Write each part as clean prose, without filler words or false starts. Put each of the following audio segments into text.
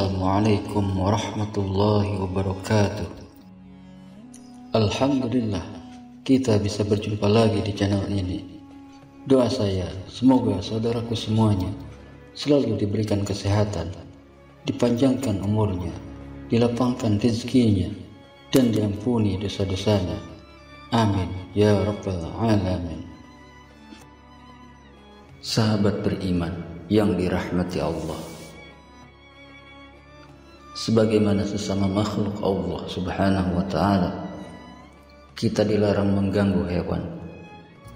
Assalamualaikum warahmatullahi wabarakatuh. Alhamdulillah, kita bisa berjumpa lagi di channel ini. Doa saya, semoga saudaraku semuanya selalu diberikan kesehatan, dipanjangkan umurnya, dilapangkan rezekinya, dan diampuni dosa-dosanya. Amin ya rabbal alamin. Sahabat beriman yang dirahmati Allah, sebagaimana sesama makhluk Allah subhanahu wa ta'ala, kita dilarang mengganggu hewan.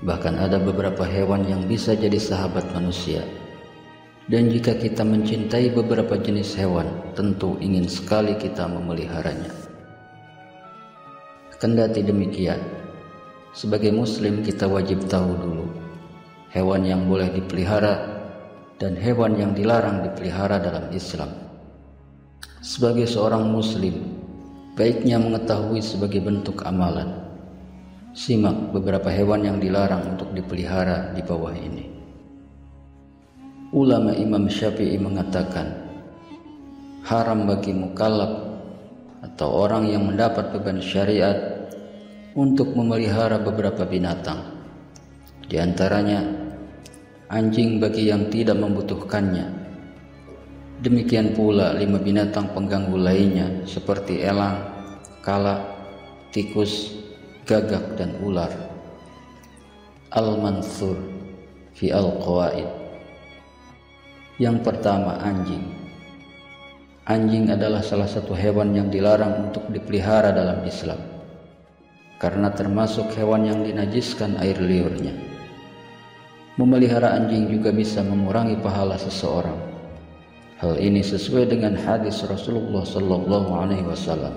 Bahkan ada beberapa hewan yang bisa jadi sahabat manusia. Dan jika kita mencintai beberapa jenis hewan, tentu ingin sekali kita memeliharanya. Kendati demikian, sebagai muslim kita wajib tahu dulu hewan yang boleh dipelihara dan hewan yang dilarang dipelihara dalam Islam. Sebagai seorang muslim, baiknya mengetahui sebagai bentuk amalan. Simak beberapa hewan yang dilarang untuk dipelihara di bawah ini. Ulama Imam Syafi'i mengatakan, haram bagi mukallaf atau orang yang mendapat beban syariat untuk memelihara beberapa binatang. Di antaranya anjing bagi yang tidak membutuhkannya. Demikian pula 5 binatang pengganggu lainnya seperti elang, kala, tikus, gagak, dan ular. Al-Mansur fi Al-Qawaid. Yang pertama, anjing. Anjing adalah salah satu hewan yang dilarang untuk dipelihara dalam Islam, karena termasuk hewan yang dinajiskan air liurnya. Memelihara anjing juga bisa mengurangi pahala seseorang. Hal ini sesuai dengan hadis Rasulullah sallallahu alaihi wasallam.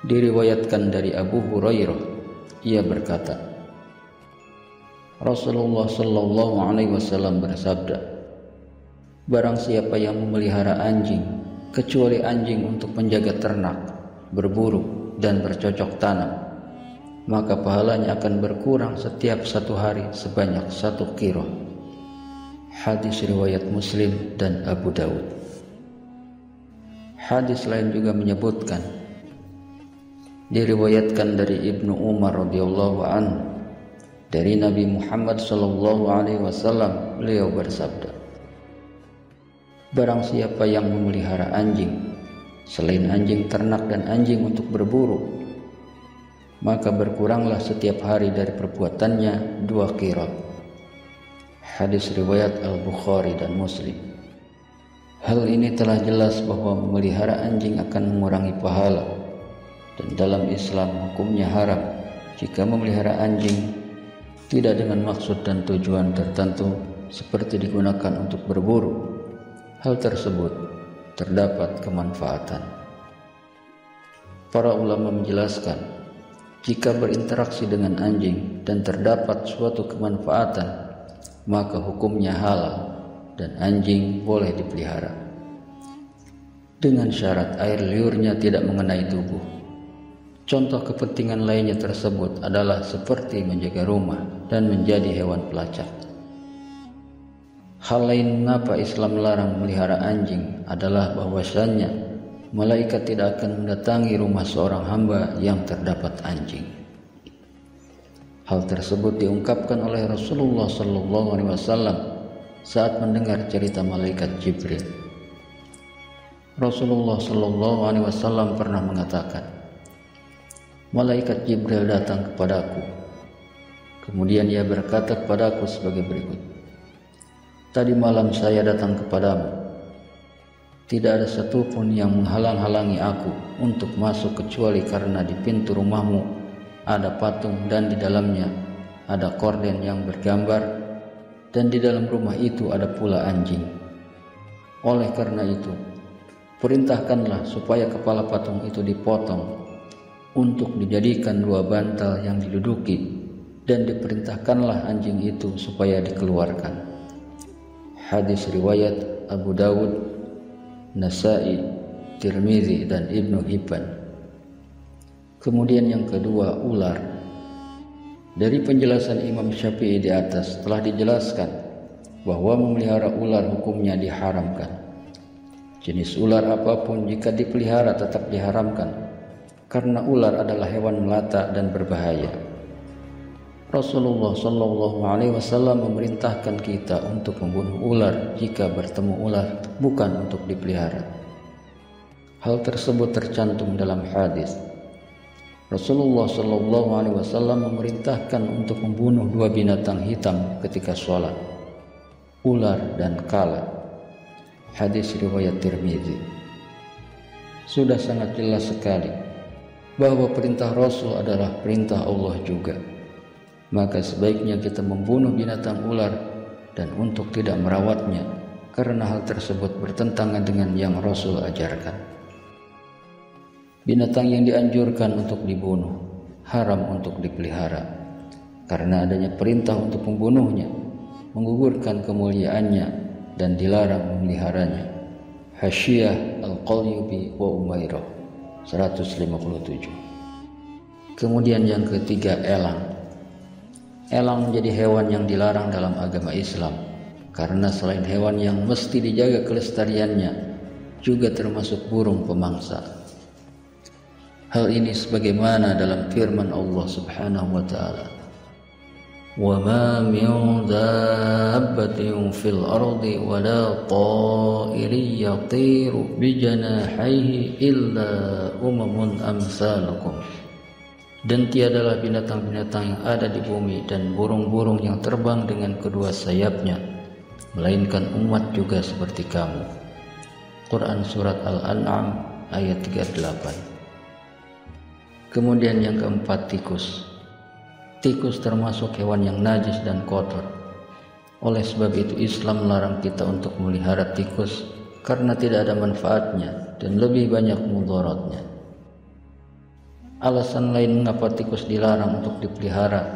Diriwayatkan dari Abu Hurairah, ia berkata, Rasulullah sallallahu alaihi wasallam bersabda, barang siapa yang memelihara anjing, kecuali anjing untuk menjaga ternak, berburu, dan bercocok tanam, maka pahalanya akan berkurang setiap 1 hari sebanyak 1 qirah. Hadis riwayat Muslim dan Abu Dawud. Hadis lain juga menyebutkan, diriwayatkan dari Ibnu Umar radhiyallahu anhu dari Nabi Muhammad sallallahu alaihi wasallam, beliau bersabda, barang siapa yang memelihara anjing selain anjing ternak dan anjing untuk berburu, maka berkuranglah setiap hari dari perbuatannya 2 qirah. Hadis riwayat Al-Bukhari dan Muslim. Hal ini telah jelas bahwa memelihara anjing akan mengurangi pahala, dan dalam Islam hukumnya haram jika memelihara anjing tidak dengan maksud dan tujuan tertentu seperti digunakan untuk berburu. Hal tersebut terdapat kemanfaatan. Para ulama menjelaskan, jika berinteraksi dengan anjing dan terdapat suatu kemanfaatan, maka hukumnya halal dan anjing boleh dipelihara, dengan syarat air liurnya tidak mengenai tubuh. Contoh kepentingan lainnya tersebut adalah seperti menjaga rumah dan menjadi hewan pelacak. Hal lain mengapa Islam melarang memelihara anjing adalah bahwasannya malaikat tidak akan mendatangi rumah seorang hamba yang terdapat anjing. Hal tersebut diungkapkan oleh Rasulullah sallallahu alaihi wasallam saat mendengar cerita malaikat Jibril. Rasulullah sallallahu alaihi wasallam pernah mengatakan, malaikat Jibril datang kepadaku. Kemudian ia berkata kepadaku sebagai berikut, tadi malam saya datang kepadamu. Tidak ada satupun yang menghalang-halangi aku untuk masuk kecuali karena di pintu rumahmu ada patung dan di dalamnya ada korden yang bergambar, dan di dalam rumah itu ada pula anjing. Oleh karena itu, perintahkanlah supaya kepala patung itu dipotong untuk dijadikan 2 bantal yang diduduki, dan diperintahkanlah anjing itu supaya dikeluarkan. Hadis riwayat Abu Dawud, Nasa'i, Tirmizi, dan Ibnu Hibban. Kemudian yang kedua, ular. Dari penjelasan Imam Syafi'i di atas telah dijelaskan bahwa memelihara ular hukumnya diharamkan. Jenis ular apapun jika dipelihara tetap diharamkan, karena ular adalah hewan melata dan berbahaya. Rasulullah Shallallahu Alaihi Wasallam memerintahkan kita untuk membunuh ular jika bertemu ular, bukan untuk dipelihara. Hal tersebut tercantum dalam hadis. Rasulullah Shallallahu Alaihi Wasallam memerintahkan untuk membunuh 2 binatang hitam ketika sholat, ular dan kala. Hadis riwayat Tirmidzi. Sudah sangat jelas sekali bahwa perintah Rasul adalah perintah Allah juga. Maka sebaiknya kita membunuh binatang ular dan untuk tidak merawatnya, karena hal tersebut bertentangan dengan yang Rasul ajarkan. Binatang yang dianjurkan untuk dibunuh haram untuk dipelihara, karena adanya perintah untuk membunuhnya menggugurkan kemuliaannya dan dilarang memeliharanya. Hasyiyah Al-Qalyubi wa Umairah 157. Kemudian yang ketiga, elang. Elang menjadi hewan yang dilarang dalam agama Islam, karena selain hewan yang mesti dijaga kelestariannya, juga termasuk burung pemangsa. Hal ini sebagaimana dalam firman Allah Subhanahu wa taala, "Wa ma min dabbatin fil ardi wa la ta'irin yatiru bi janahihi illa umamun amsalukum." Dan tiadalah binatang-binatang yang ada di bumi dan burung-burung yang terbang dengan kedua sayapnya, melainkan umat juga seperti kamu. Quran Surat Al-An'am ayat 38. Kemudian yang keempat, tikus. Tikus termasuk hewan yang najis dan kotor. Oleh sebab itu Islam melarang kita untuk memelihara tikus, karena tidak ada manfaatnya dan lebih banyak mudaratnya. Alasan lain mengapa tikus dilarang untuk dipelihara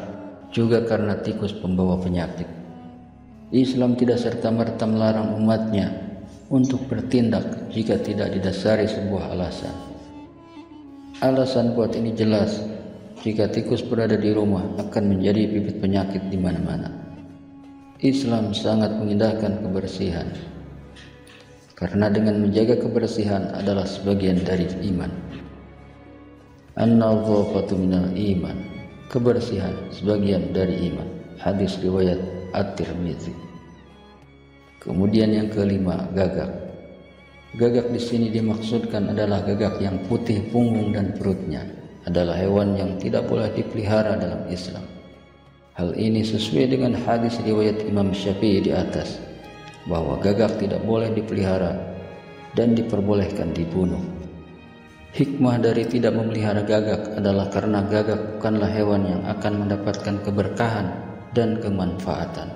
juga karena tikus pembawa penyakit. Islam tidak serta-merta melarang umatnya untuk bertindak jika tidak didasari sebuah alasan. Alasan buat ini jelas. Jika tikus berada di rumah akan menjadi bibit penyakit di mana-mana. Islam sangat mengindahkan kebersihan, karena dengan menjaga kebersihan adalah sebagian dari iman. An-nadhafatu minal iman. Kebersihan sebagian dari iman. Hadis riwayat At-Tirmidzi. Kemudian yang kelima, gagak. Gagak di sini dimaksudkan adalah gagak yang putih punggung dan perutnya. Adalah hewan yang tidak boleh dipelihara dalam Islam. Hal ini sesuai dengan hadis riwayat Imam Syafi'i di atas, bahwa gagak tidak boleh dipelihara dan diperbolehkan dibunuh. Hikmah dari tidak memelihara gagak adalah karena gagak bukanlah hewan yang akan mendapatkan keberkahan dan kemanfaatan.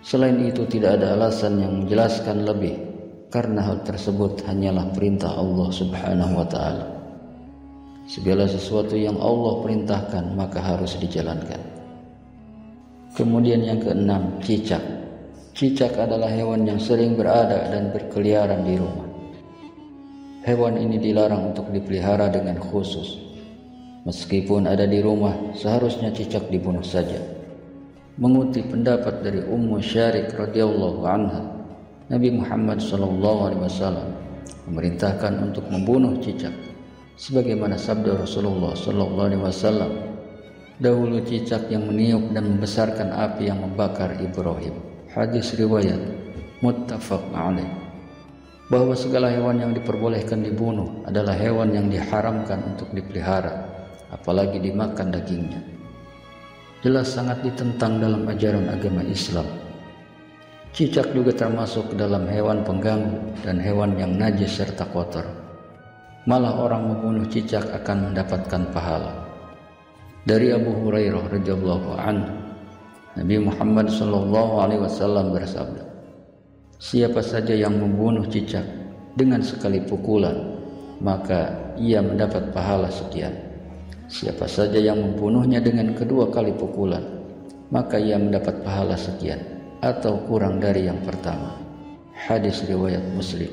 Selain itu tidak ada alasan yang menjelaskan lebih, karena hal tersebut hanyalah perintah Allah Subhanahu wa taala. Segala sesuatu yang Allah perintahkan maka harus dijalankan. Kemudian yang keenam, cicak. Cicak adalah hewan yang sering berada dan berkeliaran di rumah. Hewan ini dilarang untuk dipelihara dengan khusus. Meskipun ada di rumah, seharusnya cicak dibunuh saja. Mengutip pendapat dari Ummu Syarik radhiyallahu anha, Nabi Muhammad SAW memerintahkan untuk membunuh cicak, sebagaimana sabda Rasulullah SAW, dahulu cicak yang meniup dan membesarkan api yang membakar Ibrahim. Hadis riwayat muttafaq alaih. Bahwa segala hewan yang diperbolehkan dibunuh adalah hewan yang diharamkan untuk dipelihara, apalagi dimakan dagingnya. Jelas sangat ditentang dalam ajaran agama Islam. Cicak juga termasuk dalam hewan pengganggu dan hewan yang najis serta kotor. Malah orang membunuh cicak akan mendapatkan pahala. Dari Abu Hurairah radhiyallahu anhu, Nabi Muhammad SAW bersabda, siapa saja yang membunuh cicak dengan sekali pukulan, maka ia mendapat pahala sekian. Siapa saja yang membunuhnya dengan kedua kali pukulan, maka ia mendapat pahala sekian, atau kurang dari yang pertama. Hadis riwayat Muslim.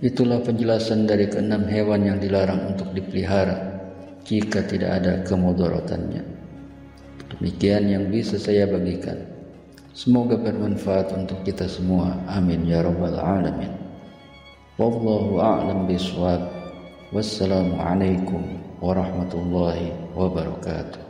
Itulah penjelasan dari keenam hewan yang dilarang untuk dipelihara jika tidak ada kemudaratannya. Demikian yang bisa saya bagikan. Semoga bermanfaat untuk kita semua. Amin ya rabbal alamin. Wallahu a'lam bishawab. Wassalamualaikum warahmatullahi wabarakatuh.